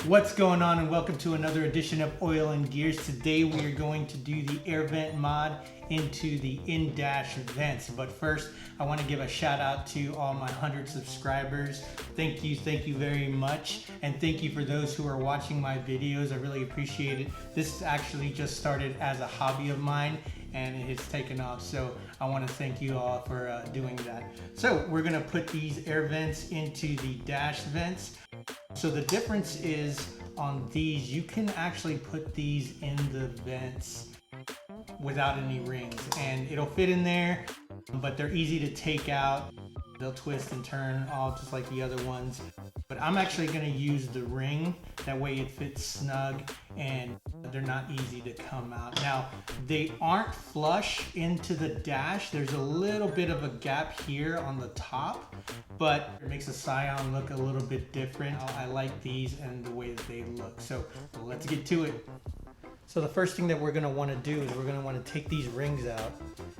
What's going on, and welcome to another edition of Oil and Gears. Today we are going to do the air vent mod into the in-dash vents. But first, I want to give a shout out to all my 100 subscribers. Thank you very much. And thank you for those who are watching my videos. I really appreciate it. This actually just started as a hobby of mine, and it has taken off. So I want to thank you all for doing that. So we're gonna put these air vents into the dash vents. So the difference is on these, you can actually put these in the vents without any rings, and it'll fit in there, but they're easy to take out. They'll twist and turn all just like the other ones. But I'm actually going to use the ring. That way it fits snug and they're not easy to come out. Now, they aren't flush into the dash. There's a little bit of a gap here on the top, but it makes a SCION look a little bit different. I like these and the way that they look. So let's get to it. So the first thing that we're going to want to do is we're going to want to take these rings out,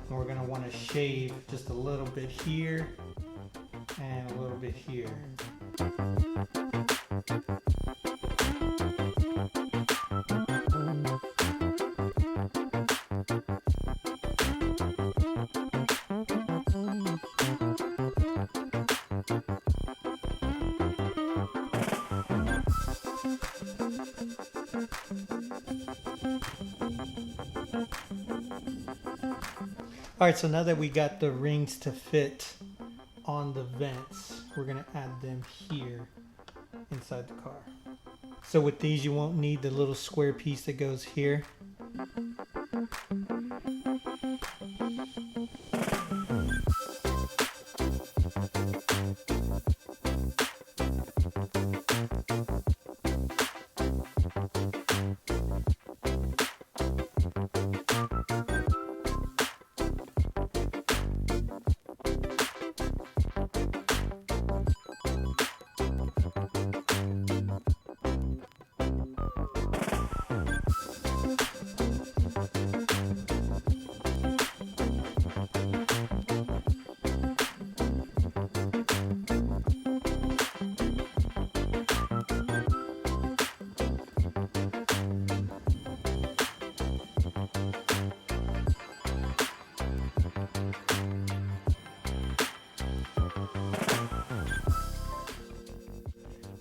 and we're going to want to shave just a little bit here and a little bit here. Alright, so now that we got the rings to fit on the vents, we're going to add them here inside the car. So with these, you won't need the little square piece that goes here.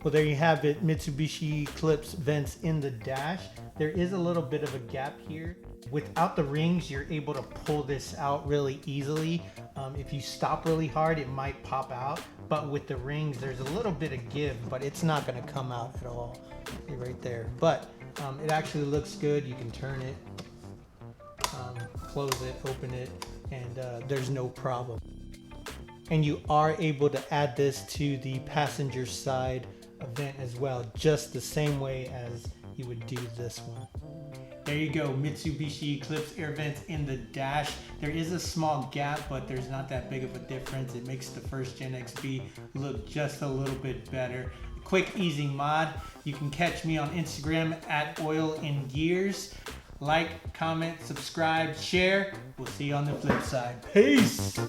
Well, there you have it, Mitsubishi Eclipse vents in the dash. There is a little bit of a gap here. Without the rings, you're able to pull this out really easily. If you stop really hard, it might pop out. But with the rings, there's a little bit of give, but it's not gonna come out at all. Right there. But it actually looks good. You can turn it, close it, open it, and there's no problem. And you are able to add this to the passenger side vent as well, just the same way as you would do this one. There you go, Mitsubishi Eclipse air vents in the dash. There is a small gap, but there's not that big of a difference. It makes the first Gen XB look just a little bit better. Quick, easy mod. You can catch me on Instagram at Oil and Gears. Like, comment, subscribe, share. We'll see you on the flip side. Peace.